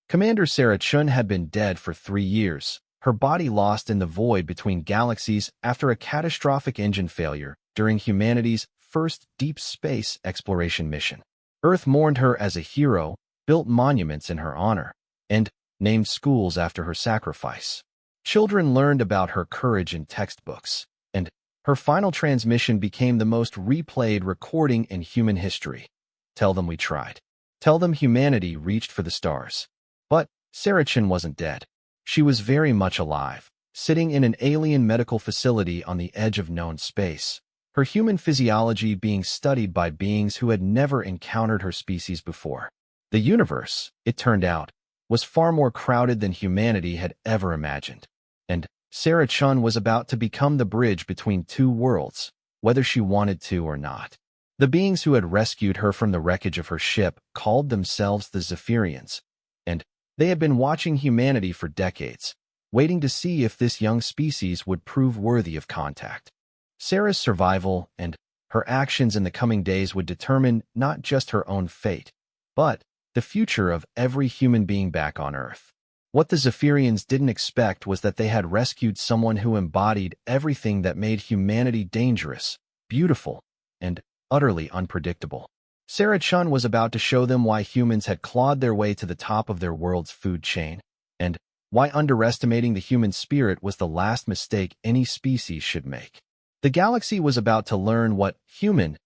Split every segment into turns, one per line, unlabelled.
Commander Sarah Chun had been dead for 3 years, her body lost in the void between galaxies after a catastrophic engine failure during humanity's first deep space exploration mission. Earth mourned her as a hero, built monuments in her honor, and named schools after her sacrifice. Children learned about her courage in textbooks, and her final transmission became the most replayed recording in human history. Tell them we tried. Tell them humanity reached for the stars. But Sarah Chin wasn't dead. She was very much alive, sitting in an alien medical facility on the edge of known space, her human physiology being studied by beings who had never encountered her species before. The universe, it turned out, was far more crowded than humanity had ever imagined. And Sarah Chun was about to become the bridge between two worlds, whether she wanted to or not. The beings who had rescued her from the wreckage of her ship called themselves the Zephyrians, and they had been watching humanity for decades, waiting to see if this young species would prove worthy of contact. Sarah's survival and her actions in the coming days would determine not just her own fate, but the future of every human being back on Earth. What the Zephyrians didn't expect was that they had rescued someone who embodied everything that made humanity dangerous, beautiful, and utterly unpredictable. Sarah Chun was about to show them why humans had clawed their way to the top of their world's food chain, and why underestimating the human spirit was the last mistake any species should make. The galaxy was about to learn what human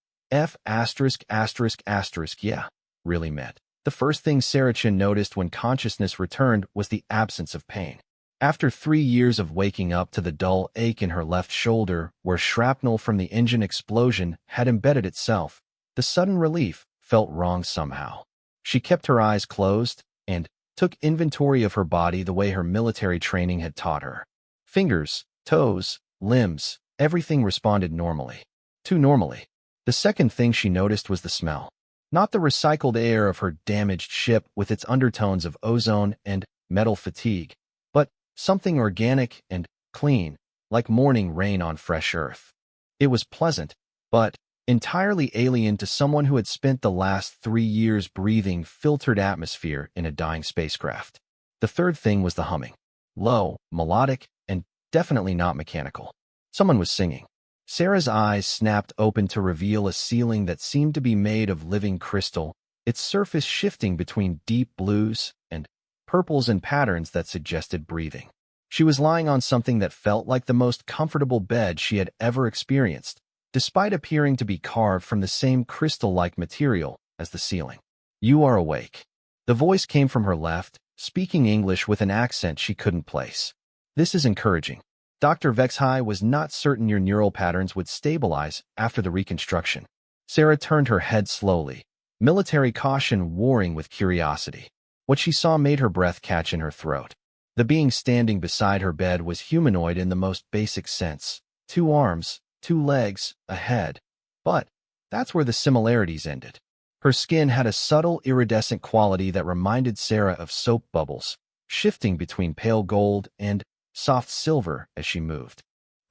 really meant. The first thing Sarah Chin noticed when consciousness returned was the absence of pain. After 3 years of waking up to the dull ache in her left shoulder where shrapnel from the engine explosion had embedded itself, the sudden relief felt wrong somehow. She kept her eyes closed and took inventory of her body the way her military training had taught her. Fingers, toes, limbs, everything responded normally. Too normally. The second thing she noticed was the smell. Not the recycled air of her damaged ship with its undertones of ozone and metal fatigue, but something organic and clean, like morning rain on fresh earth. It was pleasant, but entirely alien to someone who had spent the last 3 years breathing filtered atmosphere in a dying spacecraft. The third thing was the humming. Low, melodic, and definitely not mechanical. Someone was singing. Sarah's eyes snapped open to reveal a ceiling that seemed to be made of living crystal, its surface shifting between deep blues and purples and patterns that suggested breathing. She was lying on something that felt like the most comfortable bed she had ever experienced, despite appearing to be carved from the same crystal-like material as the ceiling. "You are awake." The voice came from her left, speaking English with an accent she couldn't place. "This is encouraging. Dr. Vexhai was not certain your neural patterns would stabilize after the reconstruction." Sarah turned her head slowly, military caution warring with curiosity. What she saw made her breath catch in her throat. The being standing beside her bed was humanoid in the most basic sense. 2 arms, 2 legs, a head. But that's where the similarities ended. Her skin had a subtle iridescent quality that reminded Sarah of soap bubbles, shifting between pale gold and soft silver as she moved.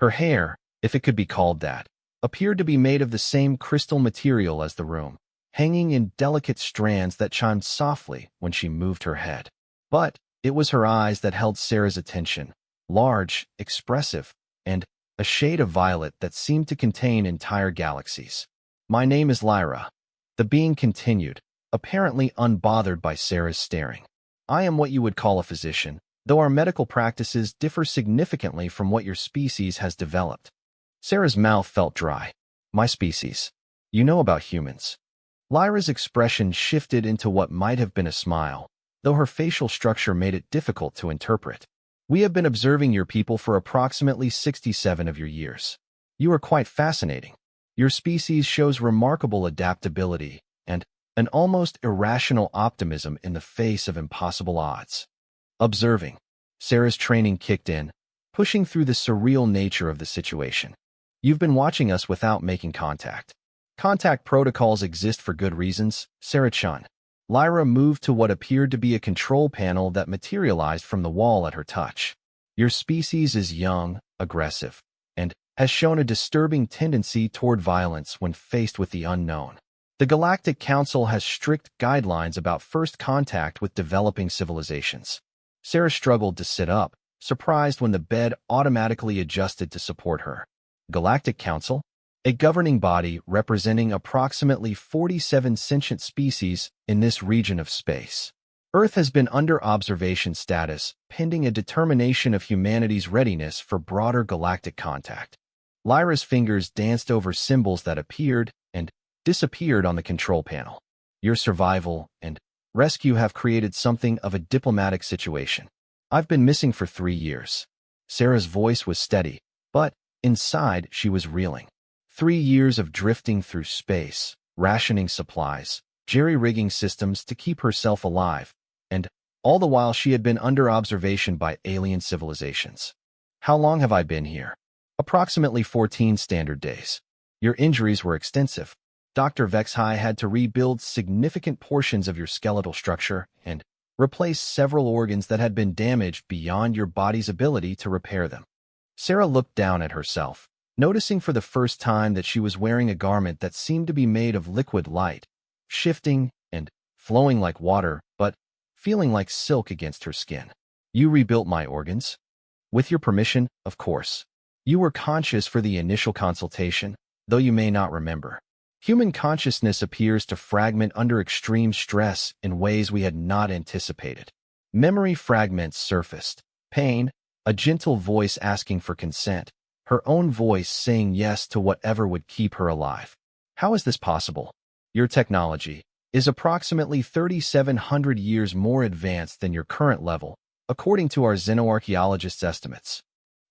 Her hair, if it could be called that, appeared to be made of the same crystal material as the room, hanging in delicate strands that chimed softly when she moved her head. But it was her eyes that held Sarah's attention, large, expressive, and a shade of violet that seemed to contain entire galaxies. "My name is Lyra," the being continued, apparently unbothered by Sarah's staring. "I am what you would call a physician, though our medical practices differ significantly from what your species has developed." Sarah's mouth felt dry. "My species. You know about humans." Lyra's expression shifted into what might have been a smile, though her facial structure made it difficult to interpret. "We have been observing your people for approximately 67 of your years. You are quite fascinating. Your species shows remarkable adaptability and an almost irrational optimism in the face of impossible odds." Observing. Sarah's training kicked in, pushing through the surreal nature of the situation. "You've been watching us without making contact. Contact protocols exist for good reasons, Sarah Chun." Lyra moved to what appeared to be a control panel that materialized from the wall at her touch. "Your species is young, aggressive, and has shown a disturbing tendency toward violence when faced with the unknown. The Galactic Council has strict guidelines about first contact with developing civilizations. Sarah struggled to sit up, surprised when the bed automatically adjusted to support her. Galactic Council? A governing body representing approximately 47 sentient species in this region of space. Earth has been under observation status, pending a determination of humanity's readiness for broader galactic contact. Lyra's fingers danced over symbols that appeared and disappeared on the control panel. Your survival and rescue have created something of a diplomatic situation. I've been missing for 3 years. Sarah's voice was steady, but inside she was reeling. 3 years of drifting through space, rationing supplies, jerry-rigging systems to keep herself alive, and all the while she had been under observation by alien civilizations. How long have I been here? Approximately 14 standard days. Your injuries were extensive. Dr. Vexhai had to rebuild significant portions of your skeletal structure and replace several organs that had been damaged beyond your body's ability to repair them. Sarah looked down at herself, noticing for the first time that she was wearing a garment that seemed to be made of liquid light, shifting and flowing like water, but feeling like silk against her skin. You rebuilt my organs? With your permission, of course. You were conscious for the initial consultation, though you may not remember. Human consciousness appears to fragment under extreme stress in ways we had not anticipated. Memory fragments surfaced. Pain, a gentle voice asking for consent, her own voice saying yes to whatever would keep her alive. How is this possible? Your technology is approximately 3,700 years more advanced than your current level, according to our xenoarchaeologists' estimates.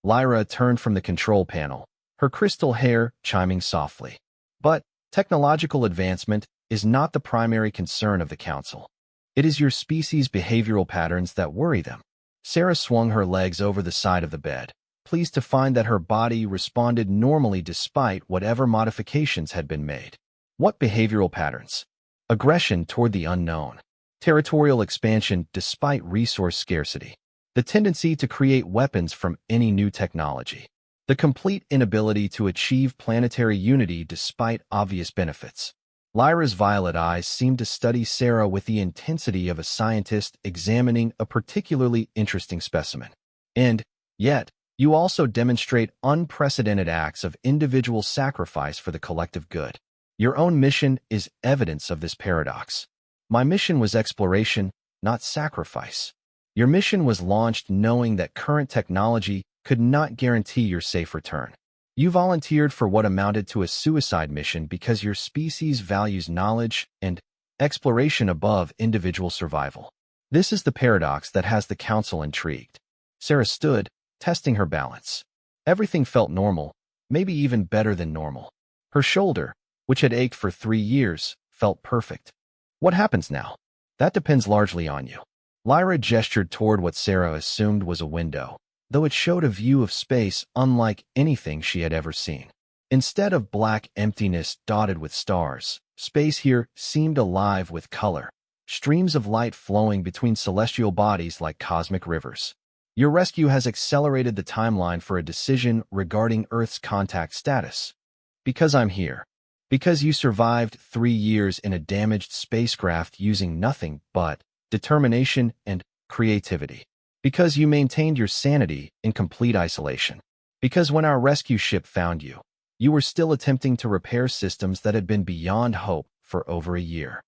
Lyra turned from the control panel, her crystal hair chiming softly. But technological advancement is not the primary concern of the Council. It is your species' behavioral patterns that worry them. Sarah swung her legs over the side of the bed, pleased to find that her body responded normally despite whatever modifications had been made. What behavioral patterns? Aggression toward the unknown. Territorial expansion despite resource scarcity. The tendency to create weapons from any new technology. The complete inability to achieve planetary unity despite obvious benefits. Lyra's violet eyes seemed to study Sarah with the intensity of a scientist examining a particularly interesting specimen. And, yet, you also demonstrate unprecedented acts of individual sacrifice for the collective good. Your own mission is evidence of this paradox. My mission was exploration, not sacrifice. Your mission was launched knowing that current technology could not guarantee your safe return. You volunteered for what amounted to a suicide mission because your species values knowledge and exploration above individual survival. This is the paradox that has the Council intrigued. Sarah stood, testing her balance. Everything felt normal, maybe even better than normal. Her shoulder, which had ached for 3 years, felt perfect. What happens now? That depends largely on you. Lyra gestured toward what Sarah assumed was a window, though it showed a view of space unlike anything she had ever seen. Instead of black emptiness dotted with stars, space here seemed alive with color, streams of light flowing between celestial bodies like cosmic rivers. Your rescue has accelerated the timeline for a decision regarding Earth's contact status. Because I'm here. Because you survived 3 years in a damaged spacecraft using nothing but determination and creativity. Because you maintained your sanity in complete isolation. Because when our rescue ship found you, you were still attempting to repair systems that had been beyond hope for over a year.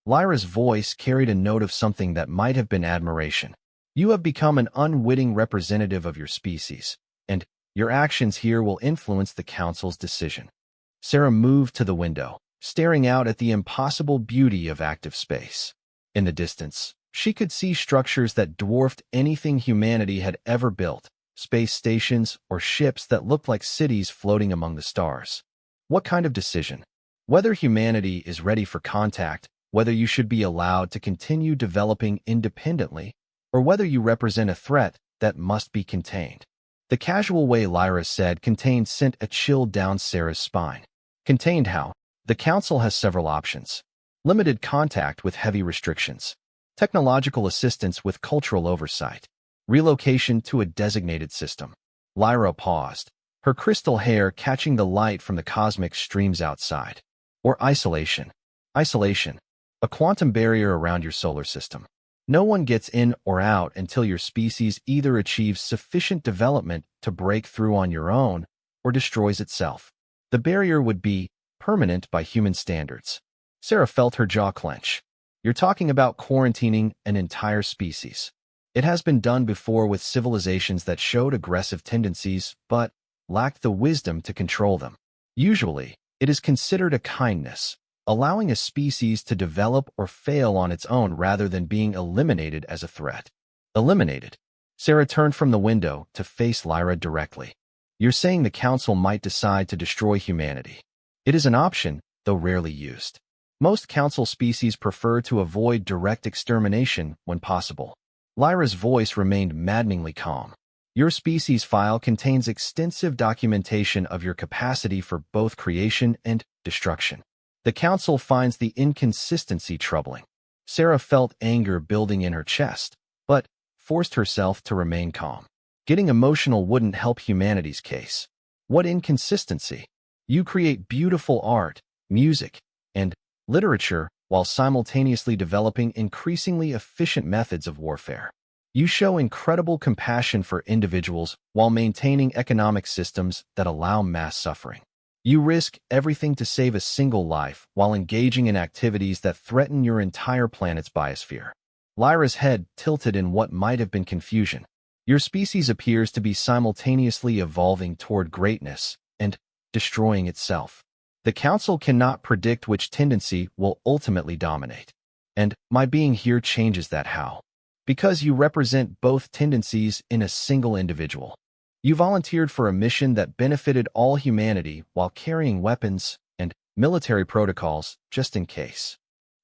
Lyra's voice carried a note of something that might have been admiration. You have become an unwitting representative of your species, and your actions here will influence the Council's decision. Sarah moved to the window, staring out at the impossible beauty of active space. In the distance, she could see structures that dwarfed anything humanity had ever built, space stations or ships that looked like cities floating among the stars. What kind of decision? Whether humanity is ready for contact, whether you should be allowed to continue developing independently, or whether you represent a threat that must be contained. The casual way Lyra said contained sent a chill down Sarah's spine. Contained how? The Council has several options. Limited contact with heavy restrictions. Technological assistance with cultural oversight. Relocation to a designated system. Lyra paused, her crystal hair catching the light from the cosmic streams outside. Or isolation. Isolation. A quantum barrier around your solar system. No one gets in or out until your species either achieves sufficient development to break through on your own or destroys itself. The barrier would be permanent by human standards. Sarah felt her jaw clench. You're talking about quarantining an entire species. It has been done before with civilizations that showed aggressive tendencies but lacked the wisdom to control them. Usually, it is considered a kindness, allowing a species to develop or fail on its own rather than being eliminated as a threat. Eliminated. Sarah turned from the window to face Lyra directly. You're saying the Council might decide to destroy humanity. It is an option, though rarely used. Most Council species prefer to avoid direct extermination when possible. Lyra's voice remained maddeningly calm. Your species file contains extensive documentation of your capacity for both creation and destruction. The Council finds the inconsistency troubling. Sarah felt anger building in her chest, but forced herself to remain calm. Getting emotional wouldn't help humanity's case. What inconsistency? You create beautiful art, music, and literature while simultaneously developing increasingly efficient methods of warfare. You show incredible compassion for individuals while maintaining economic systems that allow mass suffering. You risk everything to save a single life while engaging in activities that threaten your entire planet's biosphere. Lyra's head tilted in what might have been confusion. Your species appears to be simultaneously evolving toward greatness and destroying itself. The Council cannot predict which tendency will ultimately dominate. And my being here changes that how. Because you represent both tendencies in a single individual. You volunteered for a mission that benefited all humanity while carrying weapons and military protocols just in case.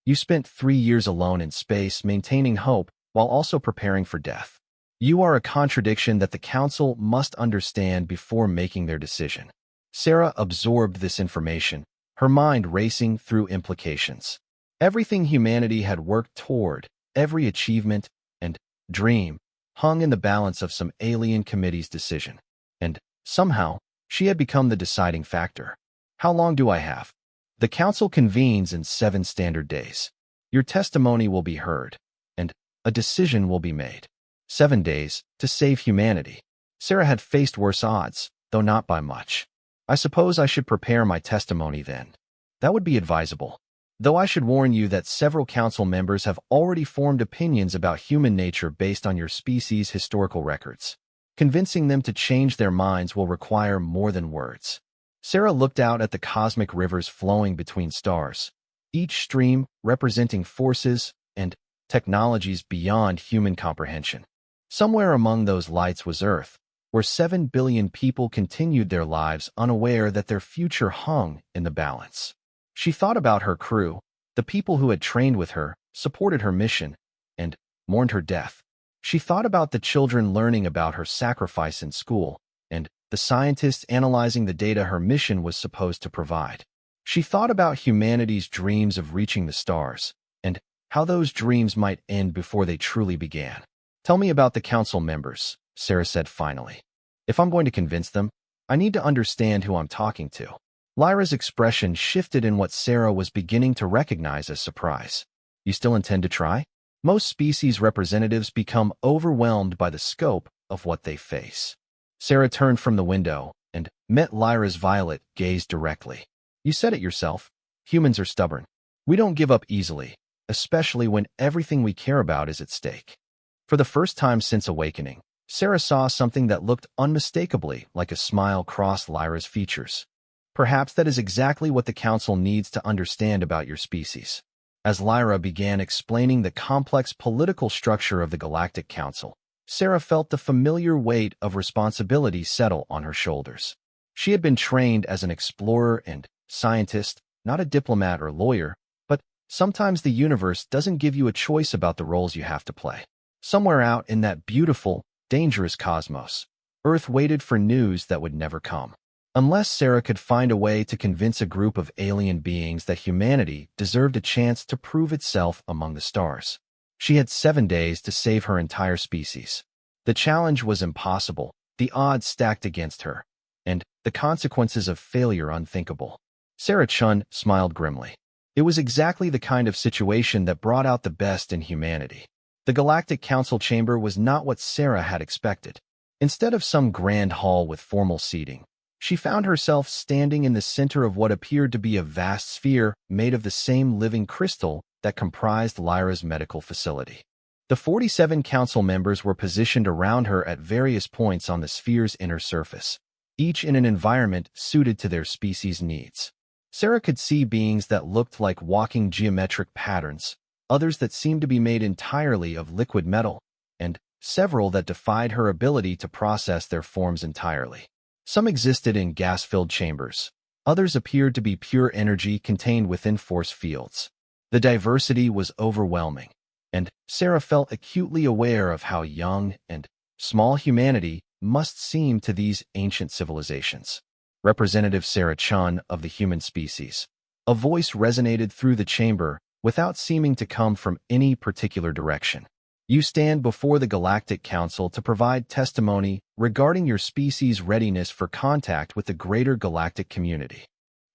You spent 3 years alone in space maintaining hope while also preparing for death. You are a contradiction that the Council must understand before making their decision. Sarah absorbed this information, her mind racing through implications. Everything humanity had worked toward, every achievement and dream, hung in the balance of some alien committee's decision. And, somehow, she had become the deciding factor. How long do I have? The Council convenes in 7 standard days. Your testimony will be heard, and a decision will be made. 7 days to save humanity. Sarah had faced worse odds, though not by much. I suppose I should prepare my testimony then. That would be advisable. Though I should warn you that several Council members have already formed opinions about human nature based on your species' historical records. Convincing them to change their minds will require more than words. Sarah looked out at the cosmic rivers flowing between stars, each stream representing forces and technologies beyond human comprehension. Somewhere among those lights was Earth, where 7 billion people continued their lives unaware that their future hung in the balance. She thought about her crew, the people who had trained with her, supported her mission, and mourned her death. She thought about the children learning about her sacrifice in school, and the scientists analyzing the data her mission was supposed to provide. She thought about humanity's dreams of reaching the stars, and how those dreams might end before they truly began. Tell me about the Council members, Sarah said finally. If I'm going to convince them, I need to understand who I'm talking to. Lyra's expression shifted in what Sarah was beginning to recognize as surprise. You still intend to try? Most species representatives become overwhelmed by the scope of what they face. Sarah turned from the window and met Lyra's violet gaze directly. You said it yourself. Humans are stubborn. We don't give up easily, especially when everything we care about is at stake. For the first time since awakening, Sarah saw something that looked unmistakably like a smile cross Lyra's features. Perhaps that is exactly what the Council needs to understand about your species. As Lyra began explaining the complex political structure of the Galactic Council, Sarah felt the familiar weight of responsibility settle on her shoulders. She had been trained as an explorer and scientist, not a diplomat or lawyer, but sometimes the universe doesn't give you a choice about the roles you have to play. Somewhere out in that beautiful, dangerous cosmos, Earth waited for news that would never come. Unless Sarah could find a way to convince a group of alien beings that humanity deserved a chance to prove itself among the stars. She had 7 days to save her entire species. The challenge was impossible, the odds stacked against her, and the consequences of failure unthinkable. Sarah Chun smiled grimly. It was exactly the kind of situation that brought out the best in humanity. The Galactic Council chamber was not what Sarah had expected. Instead of some grand hall with formal seating, she found herself standing in the center of what appeared to be a vast sphere made of the same living crystal that comprised Lyra's medical facility. The 47 council members were positioned around her at various points on the sphere's inner surface, each in an environment suited to their species' needs. Sarah could see beings that looked like walking geometric patterns, others that seemed to be made entirely of liquid metal, and several that defied her ability to process their forms entirely. Some existed in gas-filled chambers. Others appeared to be pure energy contained within force fields. The diversity was overwhelming, and Sarah felt acutely aware of how young and small humanity must seem to these ancient civilizations. Representative Sarah Chun of the human species. A voice resonated through the chamber without seeming to come from any particular direction. You stand before the Galactic Council to provide testimony regarding your species' readiness for contact with the greater galactic community.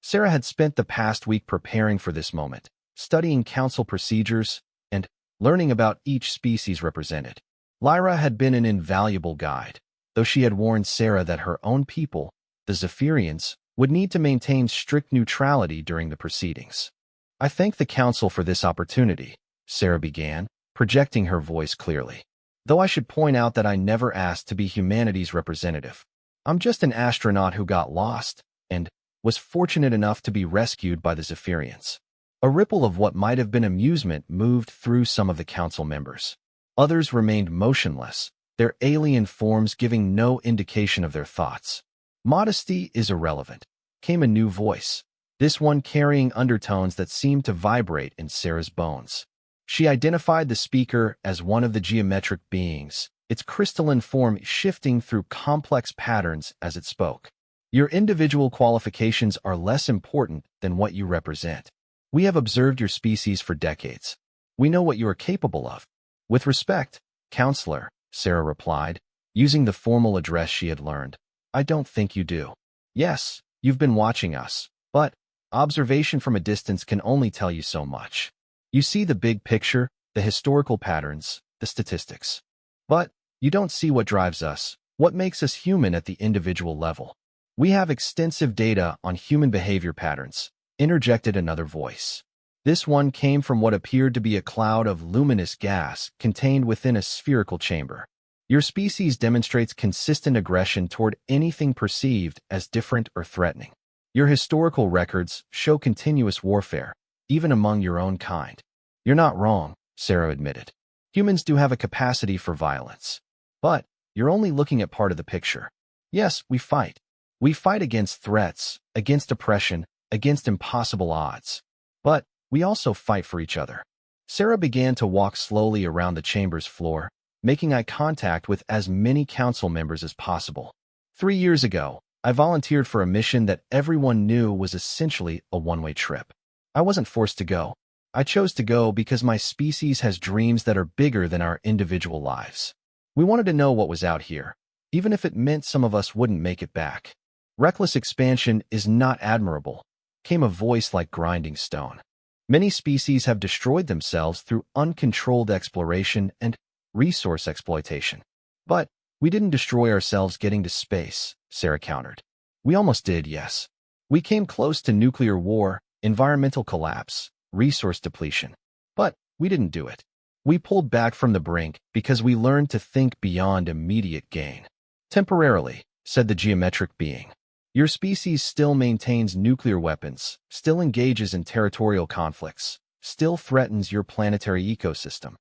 Sarah had spent the past week preparing for this moment, studying council procedures and learning about each species represented. Lyra had been an invaluable guide, though she had warned Sarah that her own people, the Zephyrians, would need to maintain strict neutrality during the proceedings. "I thank the Council for this opportunity," Sarah began, projecting her voice clearly. "Though I should point out that I never asked to be humanity's representative. I'm just an astronaut who got lost and was fortunate enough to be rescued by the Zephyrians." A ripple of what might have been amusement moved through some of the council members. Others remained motionless, their alien forms giving no indication of their thoughts. "Modesty is irrelevant," came a new voice, this one carrying undertones that seemed to vibrate in Sarah's bones. She identified the speaker as one of the geometric beings, its crystalline form shifting through complex patterns as it spoke. "Your individual qualifications are less important than what you represent. We have observed your species for decades. We know what you are capable of." "With respect, Counselor," Sarah replied, using the formal address she had learned, "I don't think you do. Yes, you've been watching us, but observation from a distance can only tell you so much. You see the big picture, the historical patterns, the statistics. But you don't see what drives us, what makes us human at the individual level. We have extensive data on human behavior patterns," interjected another voice. This one came from what appeared to be a cloud of luminous gas contained within a spherical chamber. "Your species demonstrates consistent aggression toward anything perceived as different or threatening. Your historical records show continuous warfare, even among your own kind." "You're not wrong," Sarah admitted. "Humans do have a capacity for violence. But you're only looking at part of the picture. Yes, we fight. We fight against threats, against oppression, against impossible odds. But we also fight for each other." Sarah began to walk slowly around the chamber's floor, making eye contact with as many council members as possible. 3 years ago, I volunteered for a mission that everyone knew was essentially a one-way trip. I wasn't forced to go. I chose to go because my species has dreams that are bigger than our individual lives. We wanted to know what was out here, even if it meant some of us wouldn't make it back. "Reckless expansion is not admirable," came a voice like grinding stone. "Many species have destroyed themselves through uncontrolled exploration and resource exploitation. But we didn't destroy ourselves getting to space," Sarah countered. "We almost did, yes. We came close to nuclear war, environmental collapse, resource depletion. But we didn't do it. We pulled back from the brink because we learned to think beyond immediate gain." "Temporarily," said the geometric being. "Your species still maintains nuclear weapons, still engages in territorial conflicts, still threatens your planetary ecosystem."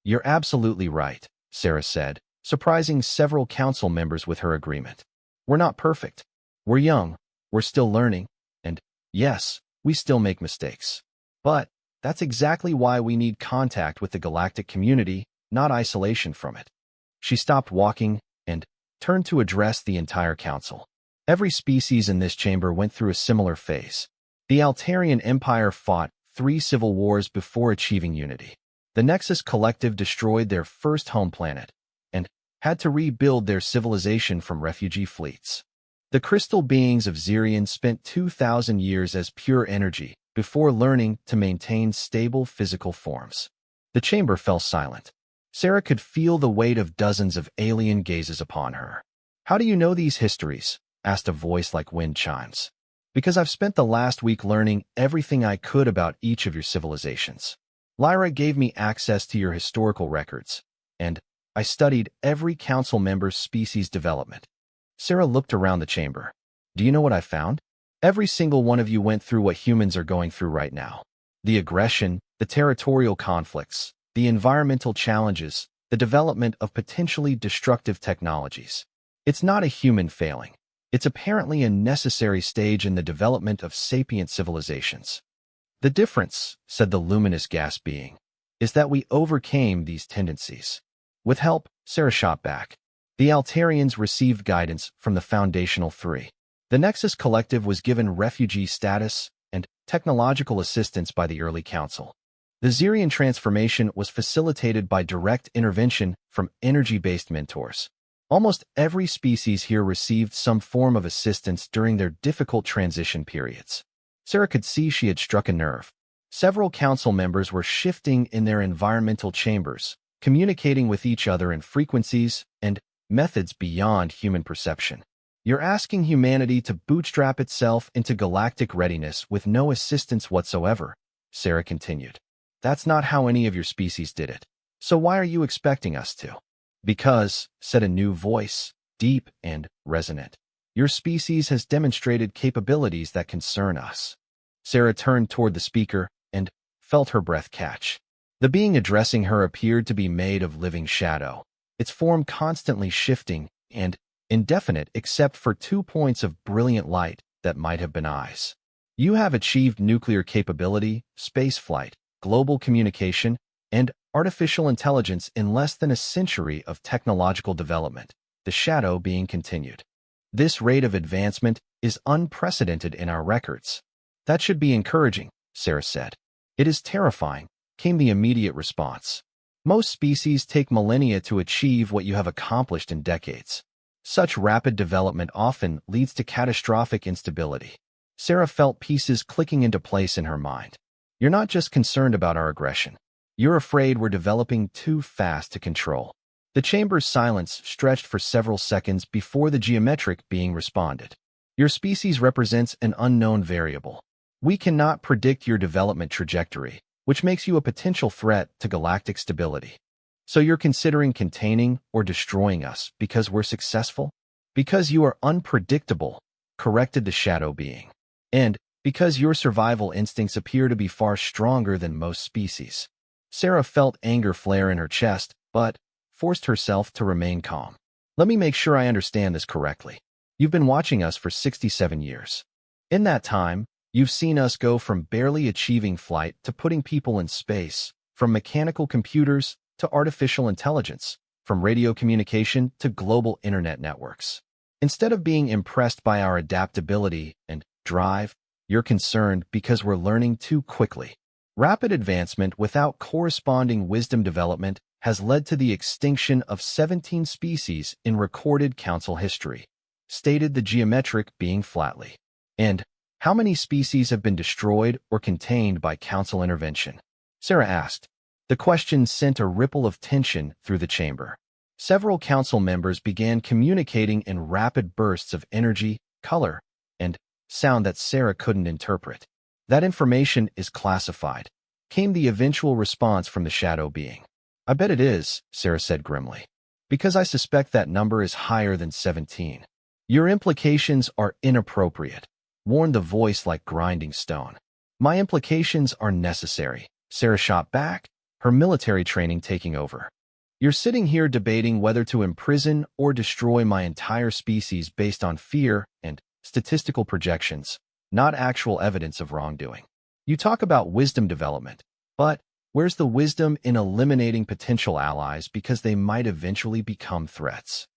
"You're absolutely right," Sarah said, surprising several council members with her agreement. "We're not perfect. We're young, we're still learning, and yes, we still make mistakes. But that's exactly why we need contact with the galactic community, not isolation from it." She stopped walking and turned to address the entire council. Every species in this chamber went through a similar phase. The Altarian Empire fought 3 civil wars before achieving unity. The Nexus Collective destroyed their first home planet and had to rebuild their civilization from refugee fleets. The crystal beings of Zirian spent 2,000 years as pure energy, before learning to maintain stable physical forms. The chamber fell silent. Sarah could feel the weight of dozens of alien gazes upon her. "How do you know these histories?" asked a voice like wind chimes. "Because I've spent the last week learning everything I could about each of your civilizations. Lyra gave me access to your historical records, and I studied every council member's species development." Sarah looked around the chamber. "Do you know what I found? Every single one of you went through what humans are going through right now. The aggression, the territorial conflicts, the environmental challenges, the development of potentially destructive technologies. It's not a human failing. It's apparently a necessary stage in the development of sapient civilizations. The difference," said the luminous gas being, "is that we overcame these tendencies. With help," Sarah shot back. "The Altarians received guidance from the Foundational Three. The Nexus Collective was given refugee status and technological assistance by the early council. The Zirian transformation was facilitated by direct intervention from energy-based mentors. Almost every species here received some form of assistance during their difficult transition periods." Sarah could see she had struck a nerve. Several council members were shifting in their environmental chambers, communicating with each other in frequencies and methods beyond human perception. "You're asking humanity to bootstrap itself into galactic readiness with no assistance whatsoever," Sarah continued. "That's not how any of your species did it. So why are you expecting us to?" "Because," said a new voice, deep and resonant, "your species has demonstrated capabilities that concern us." Sarah turned toward the speaker and felt her breath catch. The being addressing her appeared to be made of living shadow, its form constantly shifting and indefinite except for 2 points of brilliant light that might have been eyes. "You have achieved nuclear capability, spaceflight, global communication, and artificial intelligence in less than a century of technological development," the shadow being continued. "This rate of advancement is unprecedented in our records." "That should be encouraging," Sarah said. "It is terrifying," came the immediate response. "Most species take millennia to achieve what you have accomplished in decades. Such rapid development often leads to catastrophic instability." Sarah felt pieces clicking into place in her mind. "You're not just concerned about our aggression. You're afraid we're developing too fast to control." The chamber's silence stretched for several seconds before the geometric being responded. "Your species represents an unknown variable. We cannot predict your development trajectory, which makes you a potential threat to galactic stability. So you're considering containing or destroying us because we're successful?" "Because you are unpredictable," corrected the shadow being. "And because your survival instincts appear to be far stronger than most species." Sarah felt anger flare in her chest, but forced herself to remain calm. "Let me make sure I understand this correctly. You've been watching us for 67 years. In that time, you've seen us go from barely achieving flight to putting people in space, from mechanical computers to artificial intelligence, from radio communication to global internet networks. Instead of being impressed by our adaptability and drive, you're concerned because we're learning too quickly. Rapid advancement without corresponding wisdom development has led to the extinction of 17 species in recorded council history," stated the geometric being flatly. "And how many species have been destroyed or contained by council intervention?" Sarah asked. The question sent a ripple of tension through the chamber. Several council members began communicating in rapid bursts of energy, color, and sound that Sarah couldn't interpret. "That information is classified," came the eventual response from the shadow being. "I bet it is," Sarah said grimly, "because I suspect that number is higher than 17. Your implications are inappropriate," warned the voice like grinding stone. "My implications are necessary," Sarah shot back, her military training taking over. "You're sitting here debating whether to imprison or destroy my entire species based on fear and statistical projections, not actual evidence of wrongdoing. You talk about wisdom development, but where's the wisdom in eliminating potential allies because they might eventually become threats?"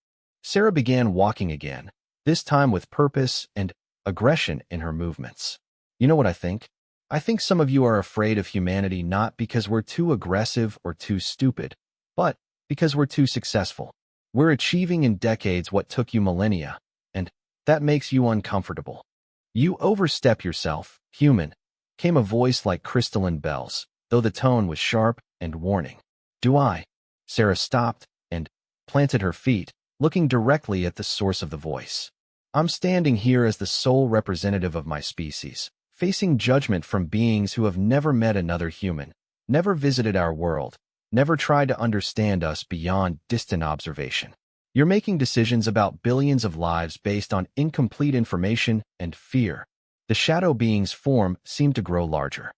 Sarah began walking again, this time with purpose and aggression in her movements. "You know what I think? I think some of you are afraid of humanity not because we're too aggressive or too stupid, but because we're too successful. We're achieving in decades what took you millennia, and that makes you uncomfortable. You overstep yourself, human. came a voice like crystalline bells, though the tone was sharp and warning. Do I? Sarah stopped and planted her feet, looking directly at the source of the voice. I'm standing here as the sole representative of my species, facing judgment from beings who have never met another human, never visited our world, never tried to understand us beyond distant observation. You're making decisions about billions of lives based on incomplete information and fear. The shadow being's form seemed to grow larger.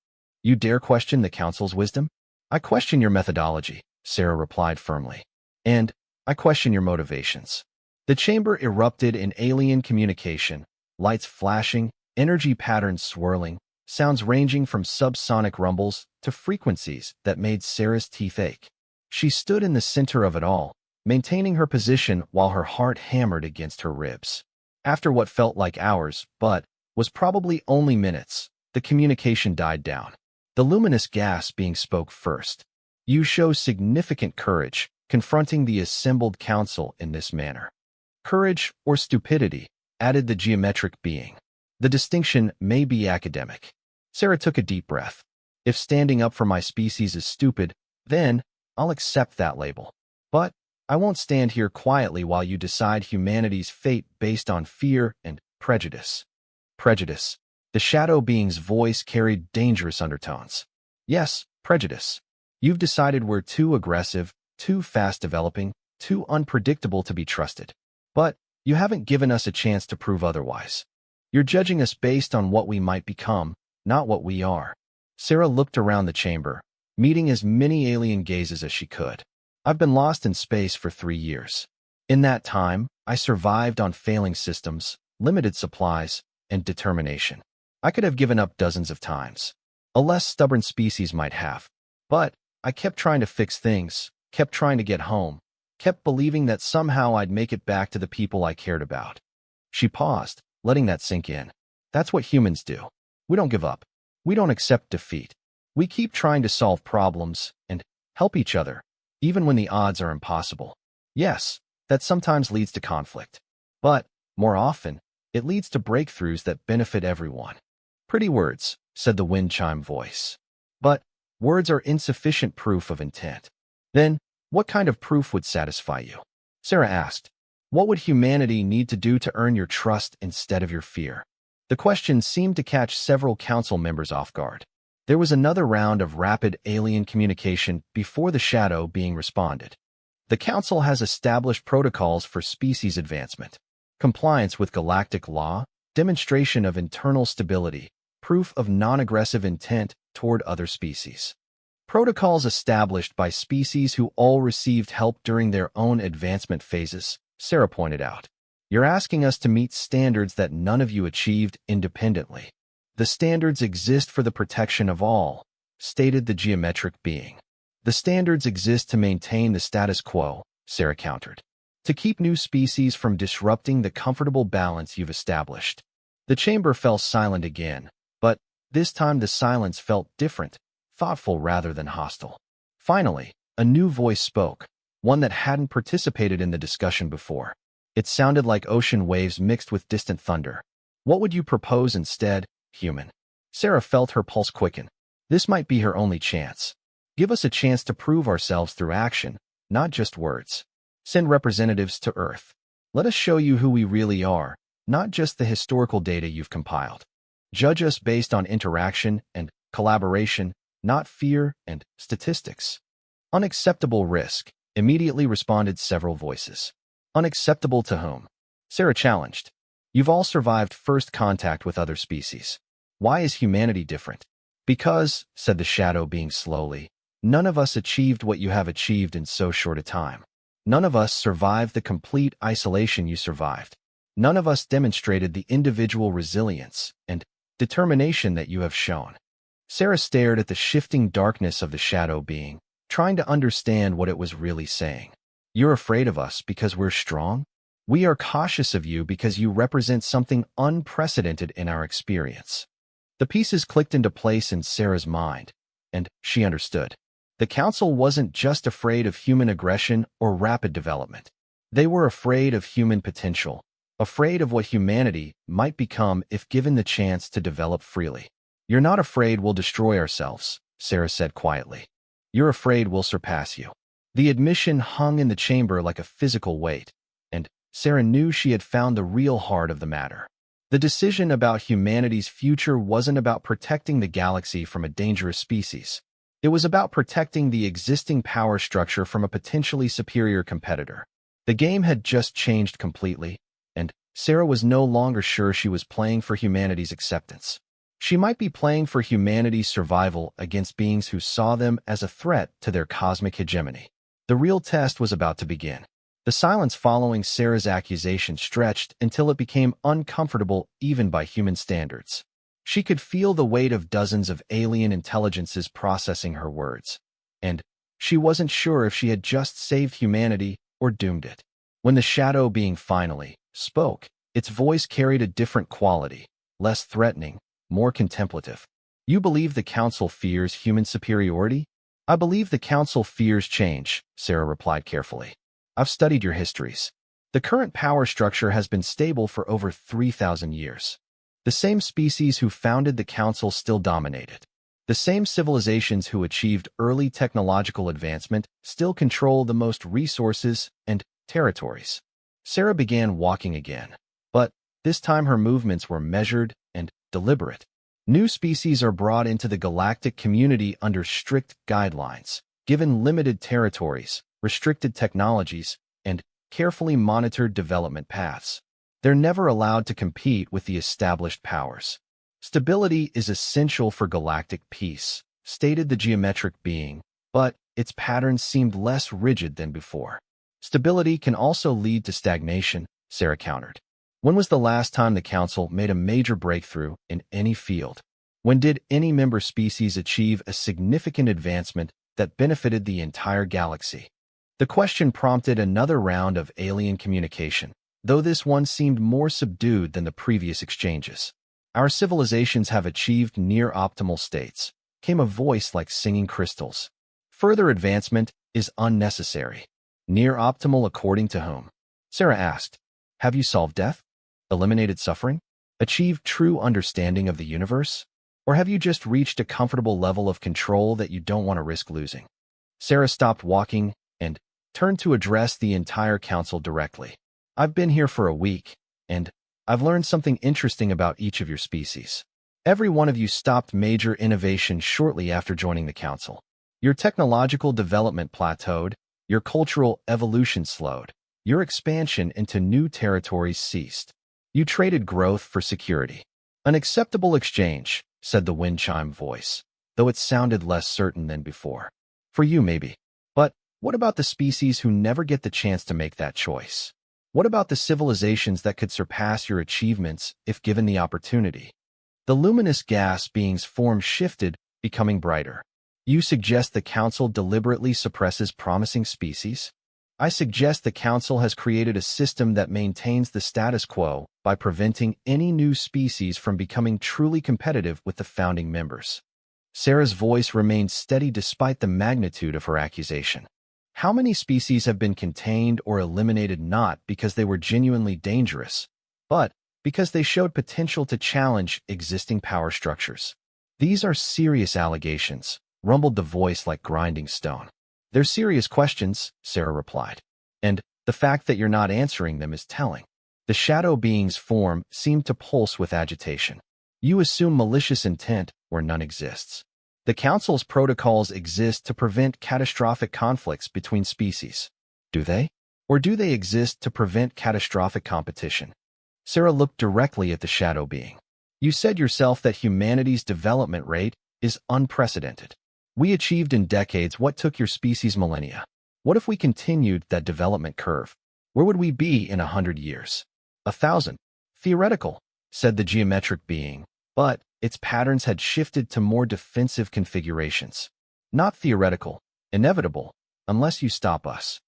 You dare question the council's wisdom? I question your methodology, Sarah replied firmly. And I question your motivations. The chamber erupted in alien communication, lights flashing, energy patterns swirling, sounds ranging from subsonic rumbles to frequencies that made Sarah's teeth ache. She stood in the center of it all, maintaining her position while her heart hammered against her ribs. After what felt like hours, but was probably only minutes, the communication died down. The luminous gas being spoke first. You show significant courage, confronting the assembled council in this manner. Courage or stupidity, added the geometric being. The distinction may be academic. Sarah took a deep breath. If standing up for my species is stupid, then I'll accept that label. But I won't stand here quietly while you decide humanity's fate based on fear and prejudice. Prejudice. The shadow being's voice carried dangerous undertones. Yes, prejudice. You've decided we're too aggressive, too fast-developing, too unpredictable to be trusted. But you haven't given us a chance to prove otherwise. You're judging us based on what we might become, not what we are. Sarah looked around the chamber, meeting as many alien gazes as she could. I've been lost in space for 3 years. In that time, I survived on failing systems, limited supplies, and determination. I could have given up dozens of times. A less stubborn species might have. But I kept trying to fix things, kept trying to get home, kept believing that somehow I'd make it back to the people I cared about. She paused, letting that sink in. That's what humans do. We don't give up. We don't accept defeat. We keep trying to solve problems and help each other, even when the odds are impossible. Yes, that sometimes leads to conflict. But, more often, it leads to breakthroughs that benefit everyone. Pretty words, said the wind chime voice. But words are insufficient proof of intent. Then, what kind of proof would satisfy you? Sarah asked. What would humanity need to do to earn your trust instead of your fear? The question seemed to catch several council members off guard. There was another round of rapid alien communication before the shadow being responded. The council has established protocols for species advancement, compliance with galactic law, demonstration of internal stability, proof of non-aggressive intent toward other species. Protocols established by species who all received help during their own advancement phases, Sarah pointed out. You're asking us to meet standards that none of you achieved independently. The standards exist for the protection of all, stated the geometric being. The standards exist to maintain the status quo, Sarah countered. To keep new species from disrupting the comfortable balance you've established. The chamber fell silent again, but this time the silence felt different, thoughtful rather than hostile. Finally, a new voice spoke, one that hadn't participated in the discussion before. It sounded like ocean waves mixed with distant thunder. What would you propose instead, human? Sarah felt her pulse quicken. This might be her only chance. Give us a chance to prove ourselves through action, not just words. Send representatives to Earth. Let us show you who we really are, not just the historical data you've compiled. Judge us based on interaction and collaboration, not fear and statistics. Unacceptable risk, immediately responded several voices. Unacceptable to whom? Sarah challenged. You've all survived first contact with other species. Why is humanity different? Because, said the shadow being slowly, none of us achieved what you have achieved in so short a time. None of us survived the complete isolation you survived. None of us demonstrated the individual resilience and determination that you have shown. Sarah stared at the shifting darkness of the shadow being, trying to understand what it was really saying. You're afraid of us because we're strong? We are cautious of you because you represent something unprecedented in our experience. The pieces clicked into place in Sarah's mind, and she understood. The council wasn't just afraid of human aggression or rapid development. They were afraid of human potential, afraid of what humanity might become if given the chance to develop freely. You're not afraid we'll destroy ourselves, Sarah said quietly. You're afraid we'll surpass you. The admission hung in the chamber like a physical weight, and Sarah knew she had found the real heart of the matter. The decision about humanity's future wasn't about protecting the galaxy from a dangerous species. It was about protecting the existing power structure from a potentially superior competitor. The game had just changed completely, and Sarah was no longer sure she was playing for humanity's acceptance. She might be playing for humanity's survival against beings who saw them as a threat to their cosmic hegemony. The real test was about to begin. The silence following Sarah's accusation stretched until it became uncomfortable even by human standards. She could feel the weight of dozens of alien intelligences processing her words, and she wasn't sure if she had just saved humanity or doomed it. When the shadow being finally spoke, its voice carried a different quality, less threatening, more contemplative. You believe the Council fears human superiority? I believe the Council fears change, Sarah replied carefully. I've studied your histories. The current power structure has been stable for over 3,000 years. The same species who founded the Council still dominate it. The same civilizations who achieved early technological advancement still control the most resources and territories. Sarah began walking again, but this time her movements were measured and deliberate. New species are brought into the galactic community under strict guidelines, given limited territories, restricted technologies, and carefully monitored development paths. They're never allowed to compete with the established powers. Stability is essential for galactic peace, stated the geometric being, but its patterns seemed less rigid than before. Stability can also lead to stagnation, Sarah countered. When was the last time the Council made a major breakthrough in any field? When did any member species achieve a significant advancement that benefited the entire galaxy? The question prompted another round of alien communication, though this one seemed more subdued than the previous exchanges. Our civilizations have achieved near-optimal states, came a voice like singing crystals. Further advancement is unnecessary. Near-optimal according to whom? Sarah asked. Have you solved death? Eliminated suffering? Achieved true understanding of the universe? Or have you just reached a comfortable level of control that you don't want to risk losing? Sarah stopped walking and turned to address the entire Council directly. I've been here for a week, and I've learned something interesting about each of your species. Every one of you stopped major innovation shortly after joining the Council. Your technological development plateaued, your cultural evolution slowed, your expansion into new territories ceased. You traded growth for security. An acceptable exchange, said the wind chime voice, though it sounded less certain than before. For you, maybe. But what about the species who never get the chance to make that choice? What about the civilizations that could surpass your achievements if given the opportunity? The luminous gas being's form shifted, becoming brighter. You suggest the Council deliberately suppresses promising species? I suggest the Council has created a system that maintains the status quo by preventing any new species from becoming truly competitive with the founding members. Sarah's voice remained steady despite the magnitude of her accusation. How many species have been contained or eliminated not because they were genuinely dangerous, but because they showed potential to challenge existing power structures? These are serious allegations, rumbled the voice like grinding stone. They're serious questions, Sarah replied. And the fact that you're not answering them is telling. The shadow being's form seemed to pulse with agitation. You assume malicious intent where none exists. The Council's protocols exist to prevent catastrophic conflicts between species. Do they? Or do they exist to prevent catastrophic competition? Sarah looked directly at the shadow being. You said yourself that humanity's development rate is unprecedented. We achieved in decades what took your species millennia. What if we continued that development curve? Where would we be in 100 years? 1,000. Theoretical, said the geometric being, but its patterns had shifted to more defensive configurations. Not theoretical, inevitable, unless you stop us.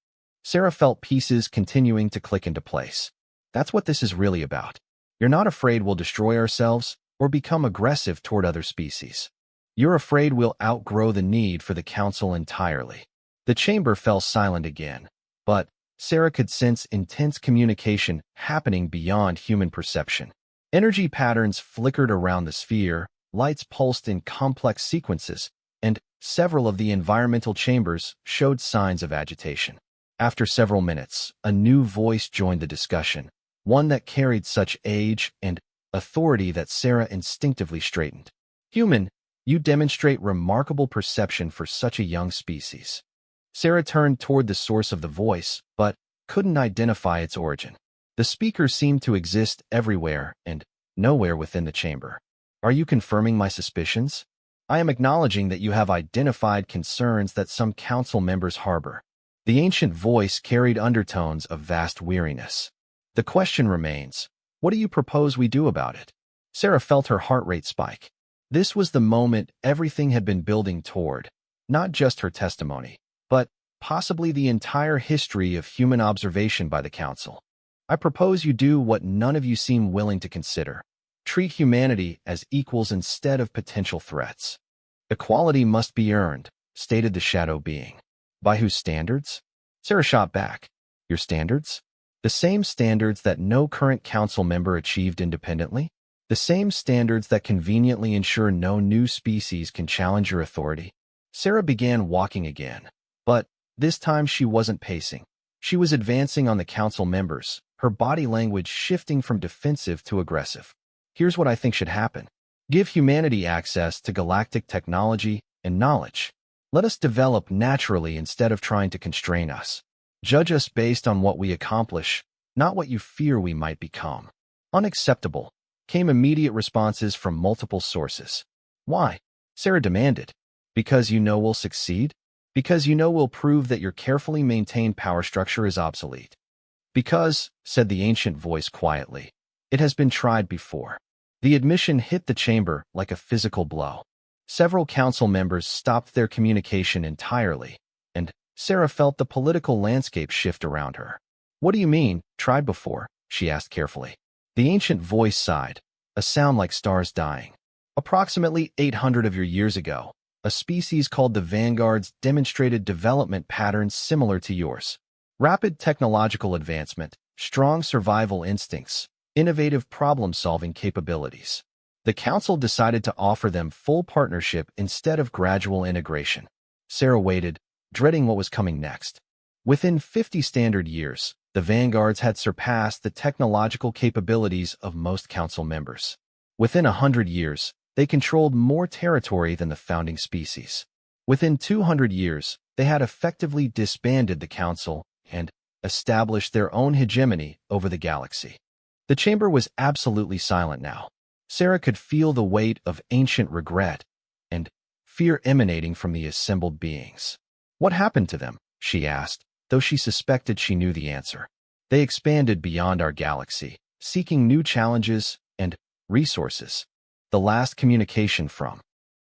Sarah felt pieces continuing to click into place. That's what this is really about. You're not afraid we'll destroy ourselves or become aggressive toward other species. You're afraid we'll outgrow the need for the Council entirely. The chamber fell silent again, but Sarah could sense intense communication happening beyond human perception. Energy patterns flickered around the sphere, lights pulsed in complex sequences, and several of the environmental chambers showed signs of agitation. After several minutes, a new voice joined the discussion, one that carried such age and authority that Sarah instinctively straightened. "Human, you demonstrate remarkable perception for such a young species." Sarah turned toward the source of the voice, but couldn't identify its origin. The speaker seemed to exist everywhere and nowhere within the chamber. "Are you confirming my suspicions? I am acknowledging that you have identified concerns that some council members harbor." The ancient voice carried undertones of vast weariness. "The question remains, what do you propose we do about it?" Sarah felt her heart rate spike. This was the moment everything had been building toward, not just her testimony, but possibly the entire history of human observation by the council. "I propose you do what none of you seem willing to consider. Treat humanity as equals instead of potential threats." "Equality must be earned," stated the shadow being. "By whose standards?" Sarah shot back. "Your standards? The same standards that no current council member achieved independently? The same standards that conveniently ensure no new species can challenge your authority?" Sarah began walking again, but this time she wasn't pacing. She was advancing on the council members, her body language shifting from defensive to aggressive. "Here's what I think should happen. Give humanity access to galactic technology and knowledge. Let us develop naturally instead of trying to constrain us. Judge us based on what we accomplish, not what you fear we might become." "Unacceptable," came immediate responses from multiple sources. "Why?" Sarah demanded. "Because you know we'll succeed? Because you know we'll prove that your carefully maintained power structure is obsolete." "Because," said the ancient voice quietly, "it has been tried before." The admission hit the chamber like a physical blow. Several council members stopped their communication entirely, and Sarah felt the political landscape shift around her. "What do you mean, tried before?" she asked carefully. The ancient voice sighed, a sound like stars dying. "Approximately 800 of your years ago, a species called the Vanguards demonstrated development patterns similar to yours. Rapid technological advancement, strong survival instincts, innovative problem-solving capabilities. The council decided to offer them full partnership instead of gradual integration." Sarah waited, dreading what was coming next. Within 50 standard years, the Vanguards had surpassed the technological capabilities of most council members. Within 100 years, they controlled more territory than the founding species. Within 200 years, they had effectively disbanded the council and established their own hegemony over the galaxy. The chamber was absolutely silent now. Sarah could feel the weight of ancient regret and fear emanating from the assembled beings. "What happened to them?" she asked, though she suspected she knew the answer. "They expanded beyond our galaxy, seeking new challenges and resources." The last communication from